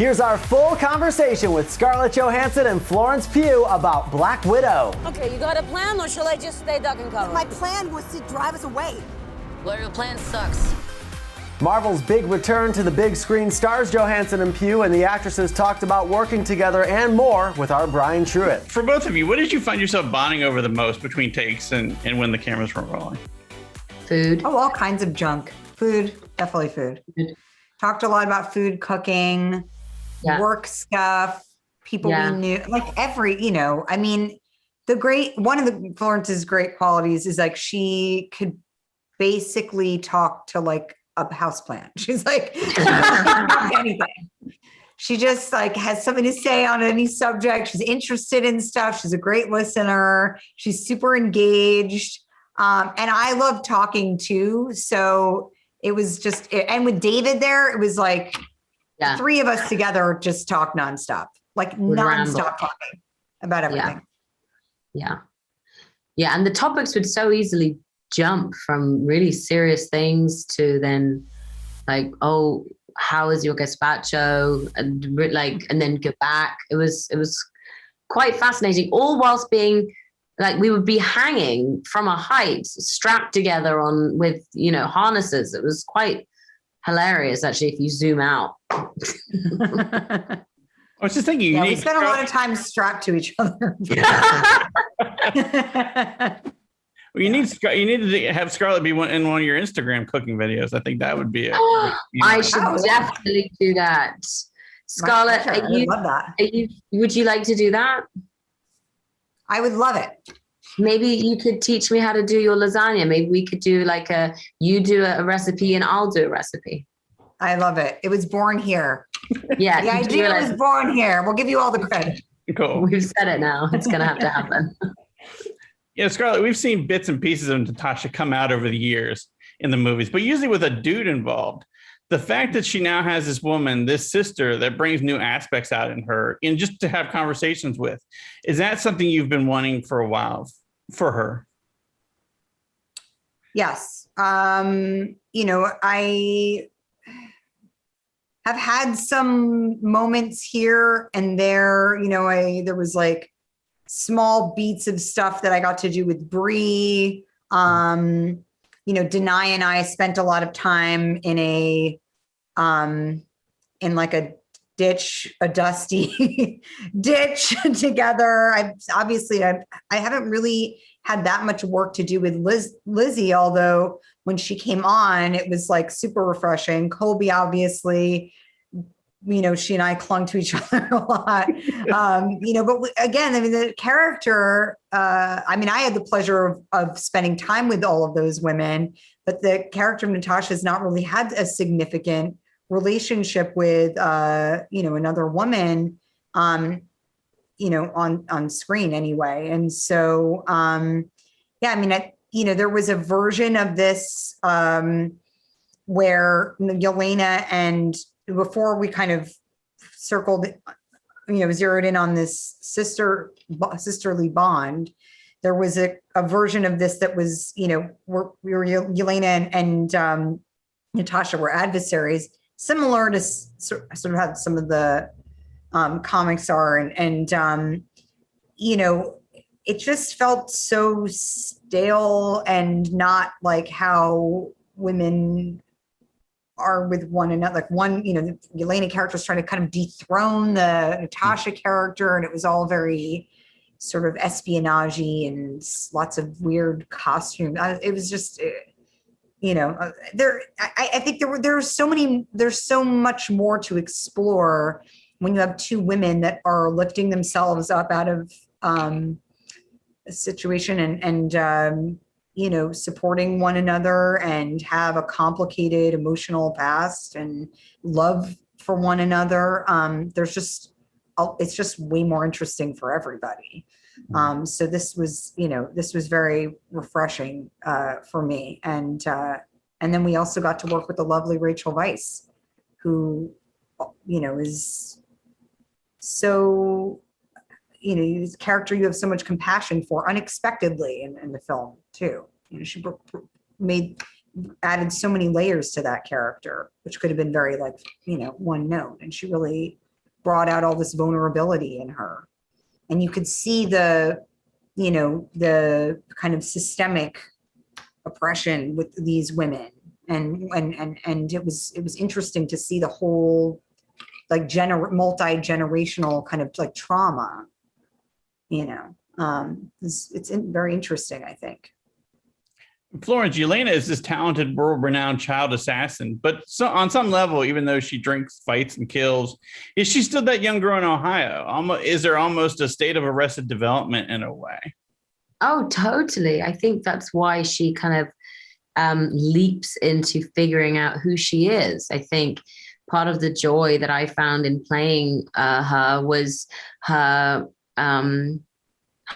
Here's our full conversation with Scarlett Johansson and Florence Pugh about Black Widow. Okay, you got a plan, or shall I just stay duck and cover? My plan was to drive us away. Well, your plan sucks. Marvel's big return to the big screen stars Johansson and Pugh, and the actresses talked about working together and more with our Brian Truitt. For both of you, what did you find yourself bonding over the most between takes and when the cameras weren't rolling? Food. Oh, all kinds of junk. Food, definitely food. Talked a lot about food, cooking, work stuff, people we knew, like I mean, one of the Florence's great qualities is like she could basically talk to like a houseplant. She's like, anything. She just like has something to say on any subject. She's interested in stuff. She's a great listener. She's super engaged. And I love talking too. So it was just, and with David there, it was like the three of us together just talk nonstop, like nonstop talking about everything. Yeah. And the topics would so easily jump from really serious things to then like, oh, how is your gazpacho? And then go back. It was quite fascinating, all whilst being like, we would be hanging from a height, strapped together with harnesses. It was quite hilarious, actually, if you zoom out. I was just thinking, we spent a lot of time strapped to each other. Well, you need to have Scarlett be in one of your Instagram cooking videos. I think that would be it. I should definitely do that. Scarlett, would you like to do that? I would love it. Maybe you could teach me how to do your lasagna. Maybe we could do you do a recipe and I'll do a recipe. I love it. It was born here. Yeah. The idea was born here. We'll give you all the credit. Cool. We've said it now. It's going to have to happen. Yeah, Scarlett, we've seen bits and pieces of Natasha come out over the years in the movies, but usually with a dude involved. The fact that she now has this sister that brings new aspects out in her and just to have conversations with, is that something you've been wanting for a while for her? Yes. I have had some moments here and there, there was like small beats of stuff that I got to do with Bree. Denai and I spent a lot of time in a dusty ditch together. I haven't really had that much work to do with Lizzie, although when she came on, it was like super refreshing. Colby, obviously, she and I clung to each other a lot. But again, the character, I had the pleasure of spending time with all of those women, but the character of Natasha has not really had a significant relationship with, another woman, on screen anyway. And so, there was a version of this where Elena and before we kind of circled, zeroed in on this sisterly bond, there was a version of this that was, Elena and Natasha were adversaries, similar to sort of how some of the comics are. And it just felt so stale and not like how women are with one another. Like the Elena character was trying to kind of dethrone the Natasha character, and it was all very sort of espionage-y and lots of weird costumes. It was just, I think there's so much more to explore when you have two women that are lifting themselves up out of a situation and supporting one another and have a complicated emotional past and love for one another. It's just way more interesting for everybody. So this was very refreshing for me. And then we also got to work with the lovely Rachel Weisz, who, is so, his character you have so much compassion for unexpectedly in the film too. She added so many layers to that character, which could have been very one note. And she really brought out all this vulnerability in her. And you could see the kind of systemic oppression with these women. And it was interesting to see the whole like multi-generational kind of like trauma, it's very interesting, I think. Florence, Elena is this talented, world-renowned child assassin, but on some level, even though she drinks, fights, and kills, is she still that young girl in Ohio? Is there almost a state of arrested development in a way? Oh, totally. I think that's why she kind of leaps into figuring out who she is. I think part of the joy that I found in playing her was her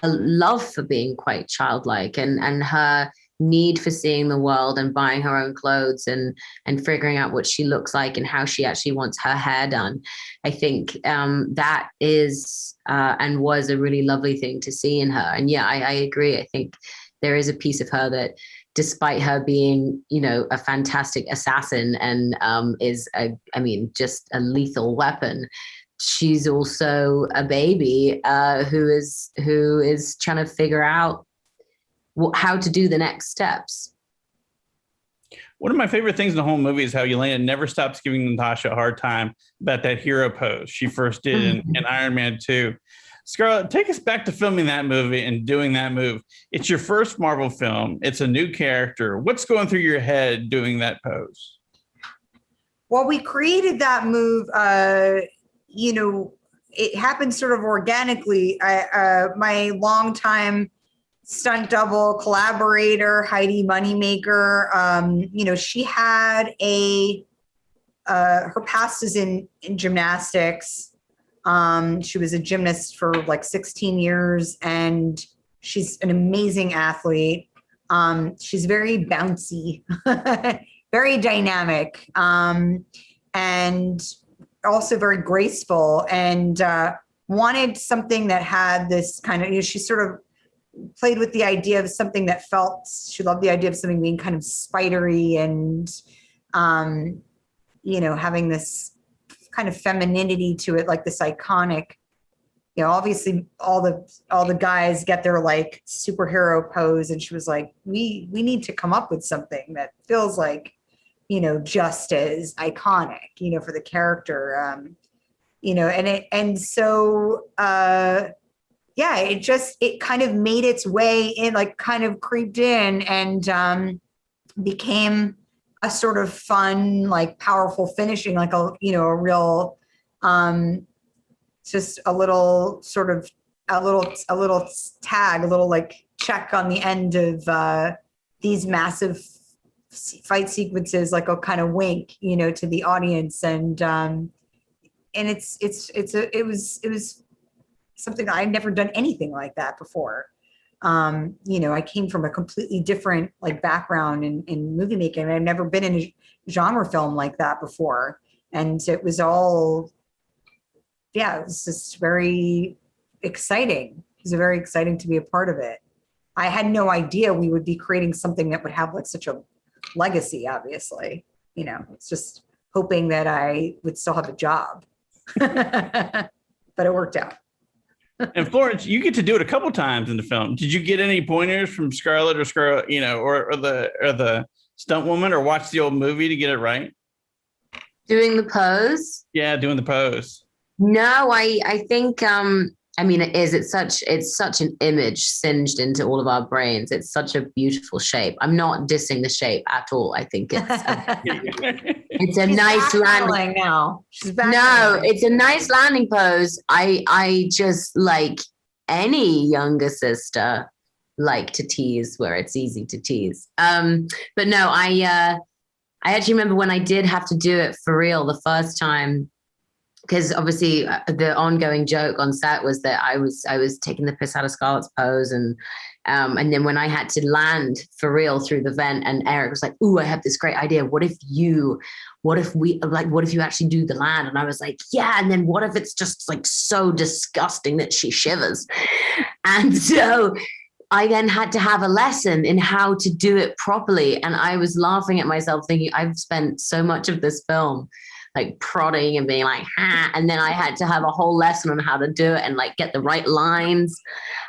love for being quite childlike and her need for seeing the world and buying her own clothes and figuring out what she looks like and how she actually wants her hair done. I think that is and was a really lovely thing to see in her. And yeah, I agree. I think there is a piece of her that, despite her being, a fantastic assassin and just a lethal weapon, she's also a baby who is trying to figure out how to do the next steps. One of my favorite things in the whole movie is how Elena never stops giving Natasha a hard time about that hero pose she first did in Iron Man 2. Scarlett, take us back to filming that movie and doing that move. It's your first Marvel film. It's a new character. What's going through your head doing that pose? Well, we created that move, it happened sort of organically. My longtime stunt double collaborator, Heidi Moneymaker, she had her past is in gymnastics. She was a gymnast for like 16 years and she's an amazing athlete. She's very bouncy, very dynamic, and also very graceful, and wanted something that had this kind of, she sort of played with the idea of something that she loved the idea of something being kind of spidery and, having this kind of femininity to it, like this iconic, obviously all the guys get their like superhero pose. And she was like, we need to come up with something that feels like, just as iconic, for the character, it kind of made its way in, like kind of creeped in and became a sort of fun, like powerful finishing, like a real, just a little sort of a little tag, a little like check on the end of these massive fight sequences, like a kind of wink, to the audience. And it was something I'd never done anything like that before. I came from a completely different like background in movie making. I've never been in a genre film like that before. And it was all, it was just very exciting. It was very exciting to be a part of it. I had no idea we would be creating something that would have like such a legacy, obviously. It's just hoping that I would still have a job. But it worked out. And Florence, you get to do it a couple times in the film. Did you get any pointers from Scarlett or the stunt woman, or watch the old movie to get it right? Doing the pose? Yeah, doing the pose. No, I think it's such an image singed into all of our brains. It's such a beautiful shape. I'm not dissing the shape at all. I think it's a nice landing now. She's back. No, it's a nice landing pose. I just, like any younger sister, like to tease where it's easy to tease. But no, I actually remember when I did have to do it for real the first time, because obviously the ongoing joke on set was that I was taking the piss out of Scarlett's pose, and then when I had to land for real through the vent, and Eric was like, "Ooh, I have this great idea. What if you actually do the land?" And I was like, "Yeah." And then what if it's just like so disgusting that she shivers? And so I then had to have a lesson in how to do it properly, and I was laughing at myself, thinking I've spent so much of this film like prodding and being like, ha. And then I had to have a whole lesson on how to do it and like get the right lines.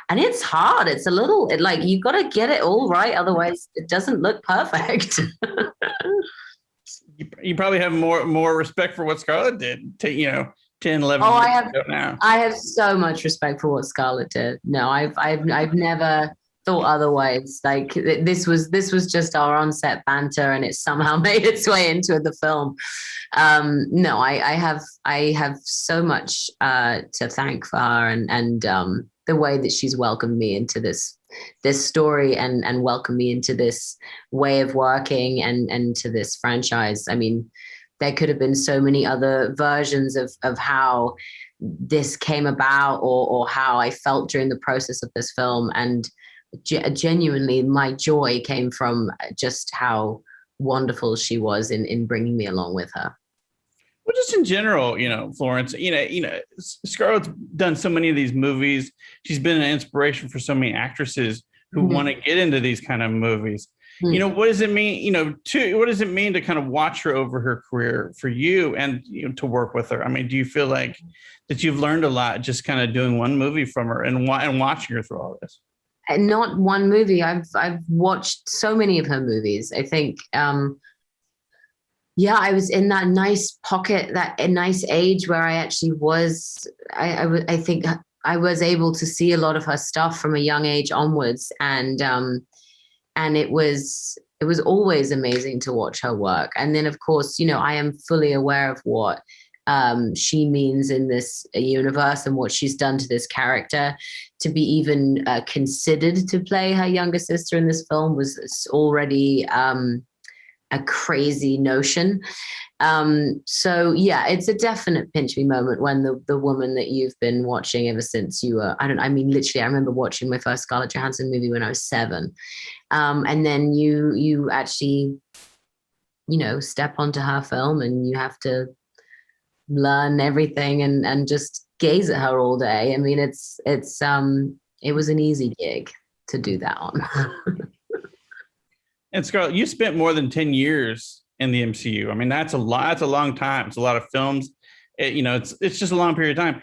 And it's hard. It's a little, like, you've got to get it all right. Otherwise it doesn't look perfect. You probably have more respect for what Scarlett did, 10, 11 Oh, years ago now. I have so much respect for what Scarlett did. No, I've never thought otherwise. Like this was just our on-set banter, and it somehow made its way into the film. No, I have so much to thank for her, and the way that she's welcomed me into this story and welcomed me into this way of working and to this franchise. I mean, there could have been so many other versions of how this came about or how I felt during the process of this film. And genuinely, my joy came from just how wonderful she was in bringing me along with her. Well, just in general, Florence, Scarlett's done so many of these movies. She's been an inspiration for so many actresses who want to get into these kind of movies. What does it mean, what does it mean to kind of watch her over her career for you and to work with her? I mean, do you feel like that you've learned a lot just kind of doing one movie from her and watching her through all this? And not one movie. I've watched so many of her movies. I think, I was in that nice pocket, that a nice age where I actually was, I think I was able to see a lot of her stuff from a young age onwards. And it was always amazing to watch her work. And then, of course, I am fully aware of what she means in this universe and what she's done to this character. To be even considered to play her younger sister in this film was already a crazy notion. It's a definite pinch me moment when the woman that you've been watching ever since you were, I remember watching my first Scarlett Johansson movie when I was 7. And then you actually, step onto her film and you have to learn everything and just gaze at her all day. I mean, it was an easy gig to do that on. And Scarlett, you spent more than 10 years in the MCU. I mean, that's a lot. That's a long time. It's a lot of films. It's just a long period of time.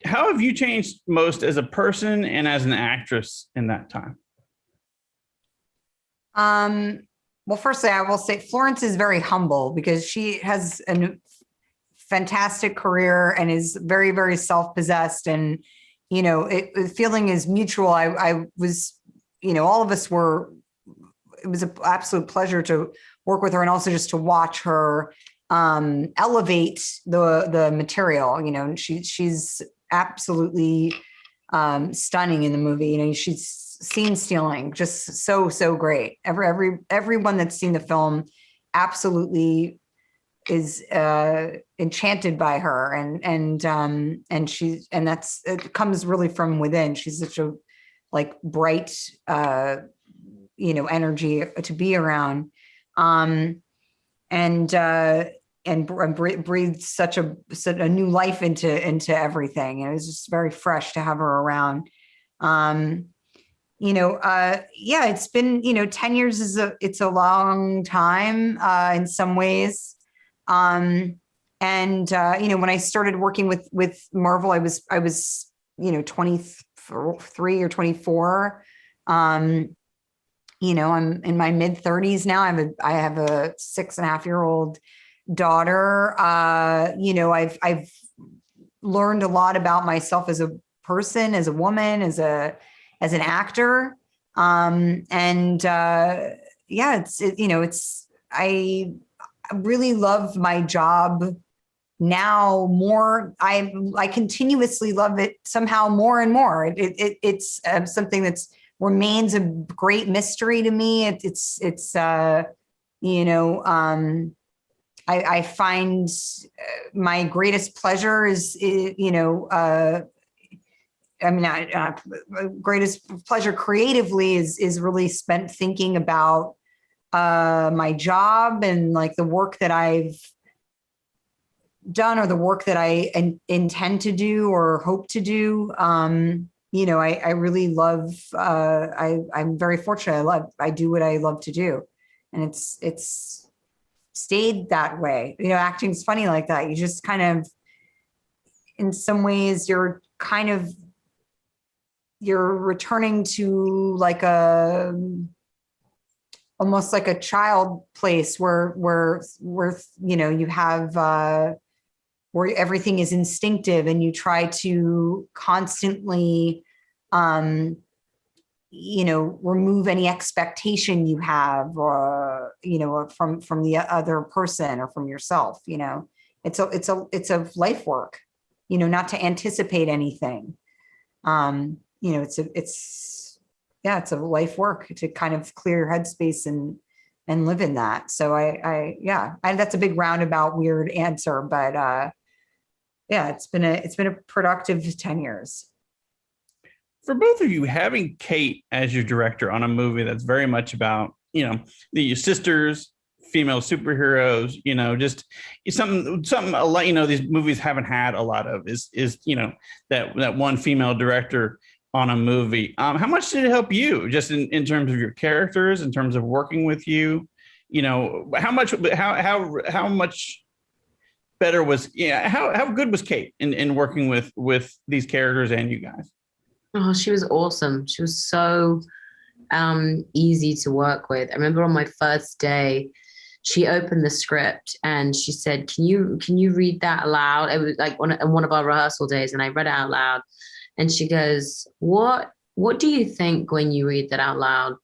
How have you changed most as a person and as an actress in that time? Well, firstly, I will say Florence is very humble because she has a fantastic career and is very, very self-possessed. And, the feeling is mutual. I was, all of us were, it was an absolute pleasure to work with her and also just to watch her elevate the material. She's absolutely stunning in the movie. She's scene stealing, just so great. Everyone that's seen the film absolutely is enchanted by her, and that's, it comes really from within. She's such a bright energy to be around, and breathed such a new life into everything. It was just very fresh to have her around. It's been, 10 years it's a long time in some ways. When I started working with Marvel, I was 23 or 24. I'm in my mid 30s now. I have a 6.5-year-old daughter. I've learned a lot about myself as a person, as a woman, as an actor. I really love my job now more. I continuously love it somehow more and more. It's something that's remains a great mystery to me. I find my greatest pleasure is, greatest pleasure creatively is really spent thinking about my job and the work that I've done or the work that I intend to do or hope to do. I really love, I'm very fortunate. I do what I love to do. And it's stayed that way. Acting's funny like that. You just kind of, in some ways, you're returning to like almost like a child place where you have where everything is instinctive and you try to constantly remove any expectation you have from the other person or from yourself. It's a life work, not to anticipate anything. It's a life work to kind of clear your headspace and live in that. So that's a big roundabout weird answer, but it's been a productive 10 years. For both of you, having Cate as your director on a movie that's very much about, the sisters, female superheroes, just something a lot, these movies haven't had a lot of is that one female director on a movie. How much did it help you just in terms of your characters, in terms of working with you? How much better was, how good was Cate in working with these characters and you guys? Oh, she was awesome. She was so easy to work with. I remember on my first day, she opened the script and she said, "Can you read that aloud?" It was like one of our rehearsal days, and I read it out loud. And she goes, "What do you think when you read that out loud?"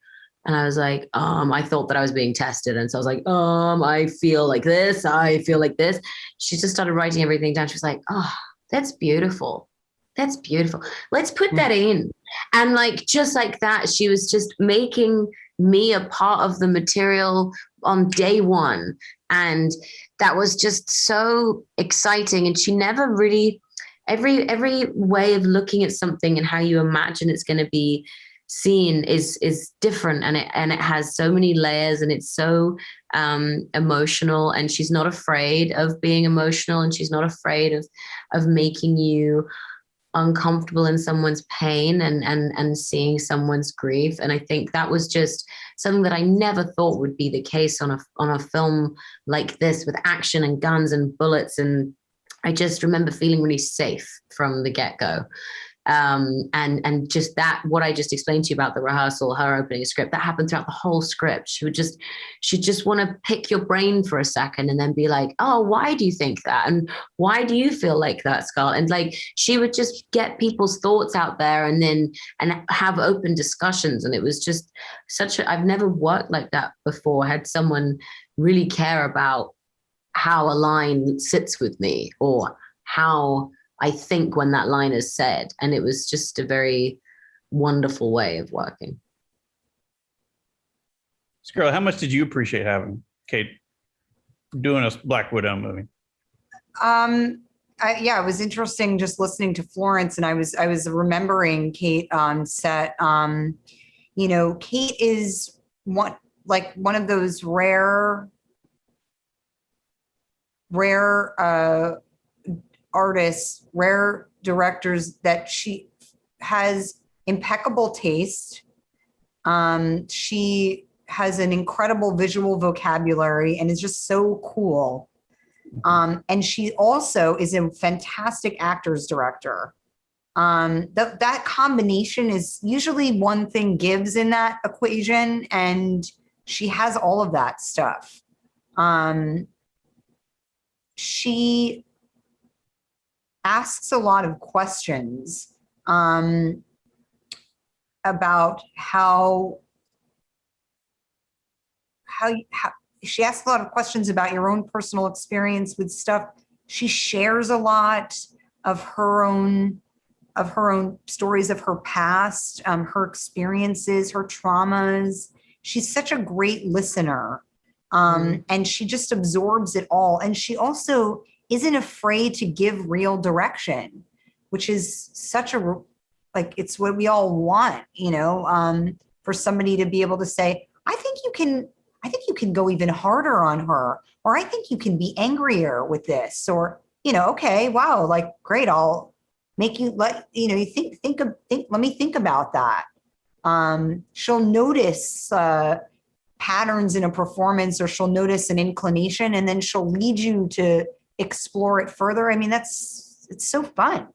And I was like, I thought that I was being tested. And so I was like, I feel like this. I feel like this. She just started writing everything down. She was like, "Oh, that's beautiful. That's beautiful. Let's put that in." And like, just like that, she was just making me a part of the material on day one. And that was just so exciting. And she never really, every way of looking at something and how you imagine it's going to be seen is different. And it has so many layers, and it's so emotional, and she's not afraid of being emotional, and she's not afraid of making you uncomfortable in someone's pain and seeing someone's grief. And I think that was just something that I never thought would be the case on a film like this, with action and guns and bullets. And I just remember feeling really safe from the get-go. And just that, what I just explained to you about the rehearsal, her opening a script, that happened throughout the whole script. She'd just want to pick your brain for a second and then be like, "Oh, why do you think that? And why do you feel like that, Scarlett?" And like, she would just get people's thoughts out there and have open discussions. And it was just I've never worked like that before, had someone really care about how a line sits with me or how I think when that line is said. And it was just a very wonderful way of working. Scarlett, how much did you appreciate having Cate doing a Black Widow movie? It was interesting just listening to Florence, and I was remembering Cate on set. Cate is one of those rare artists, rare directors that she has impeccable taste. She has an incredible visual vocabulary and is just so cool. And she also is a fantastic actor's director. That combination is usually one thing gives in that equation, and she has all of that stuff. She asks a lot of questions about how she asks a lot of questions about your own personal experience with stuff. She shares a lot of her own stories of her past, her experiences, her traumas. She's such a great listener, and she just absorbs it all. And she also isn't afraid to give real direction, which is it's what we all want, for somebody to be able to say, I think you can go even harder on her, or I think you can be angrier with this, or, okay, wow, like, great. I'll make you let me think about that. She'll notice patterns in a performance, or she'll notice an inclination and then she'll lead you to explore it further. I mean, it's so fun,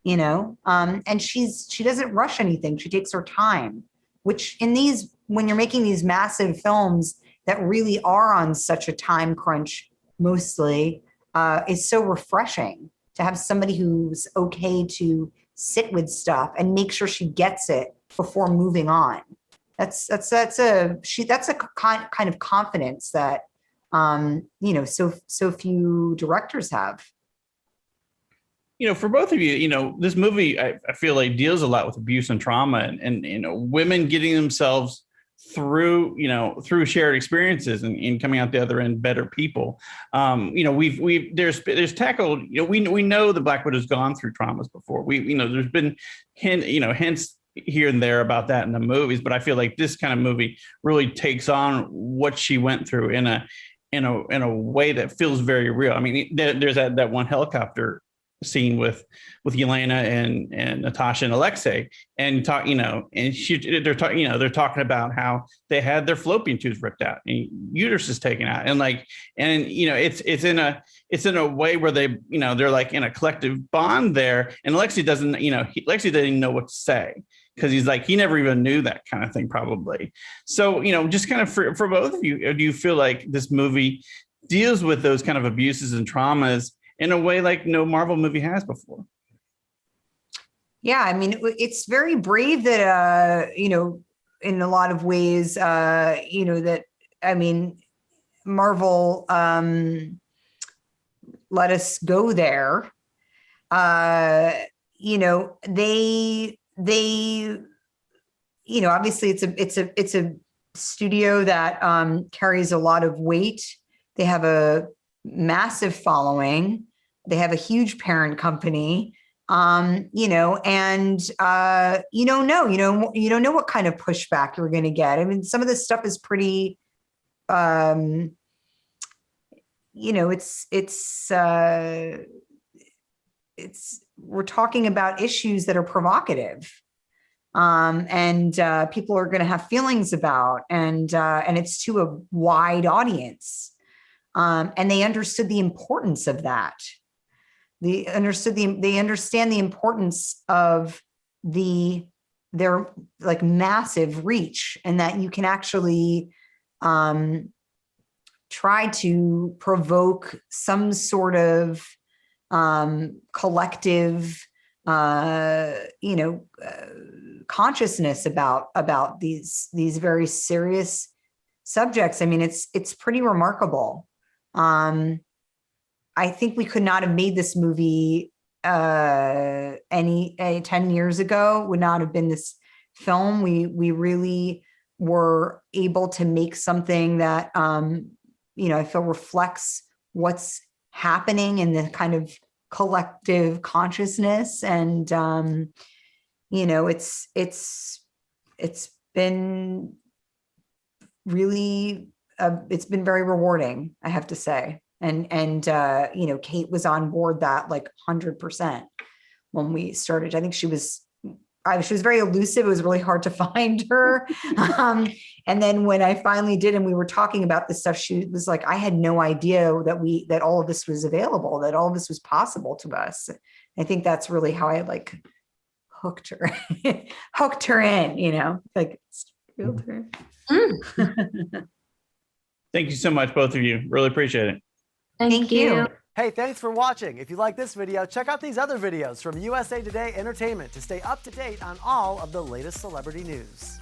you know? And she doesn't rush anything. She takes her time, which when you're making these massive films that really are on such a time crunch, mostly, is so refreshing to have somebody who's okay to sit with stuff and make sure she gets it before moving on. That's a kind of confidence that you know, so few directors have. You know, for both of you, you know, this movie I feel like deals a lot with abuse and trauma, and you know, women getting themselves through shared experiences and coming out the other end better people. You know, there's tackled, you know, we know the Black Widow's gone through traumas before. There's been hints here and there about that in the movies, but I feel like this kind of movie really takes on what she went through in a way that feels very real. I mean, there's that one helicopter scene with Elena and Natasha and Alexei, and they're talking about how they had their fallopian tubes ripped out and uterus is taken out, and you know, it's in a way where they, you know, they're like in a collective bond there, and Alexei doesn't even know what to say, because he's like, he never even knew that kind of thing probably. So, you know, just kind of for both of you, do you feel like this movie deals with those kind of abuses and traumas in a way like no Marvel movie has before? Yeah, I mean, it's very brave that, you know, in a lot of ways, you know, that, I mean, Marvel let us go there. You know, they, you know, obviously it's a studio that carries a lot of weight. They have a massive following. They have a huge parent company, you know, and you don't know what kind of pushback you're going to get. I mean, some of this stuff is pretty, you know, we're talking about issues that are provocative, and people are going to have feelings about, and it's to a wide audience. And they understood the importance of that. They understand the importance of their like massive reach, and that you can actually try to provoke some sort of collective, you know, consciousness about these very serious subjects. I mean, it's pretty remarkable. I think we could not have made this movie 10 years ago. Would not have been this film. We really were able to make something that, you know, I feel reflects what's happening in the kind of collective consciousness. And, you know, it's been really, it's been very rewarding, I have to say. And you know, Cate was on board that like 100% when we started. I think she was very elusive. It was really hard to find her. And then when I finally did, and we were talking about this stuff, she was like, I had no idea that all of this was available, that all of this was possible to us. I think that's really how I like hooked her in, you know, like reeled her. Thank you so much, both of you. Really appreciate it. Thank you. Hey, thanks for watching. If you like this video, check out these other videos from USA Today Entertainment to stay up to date on all of the latest celebrity news.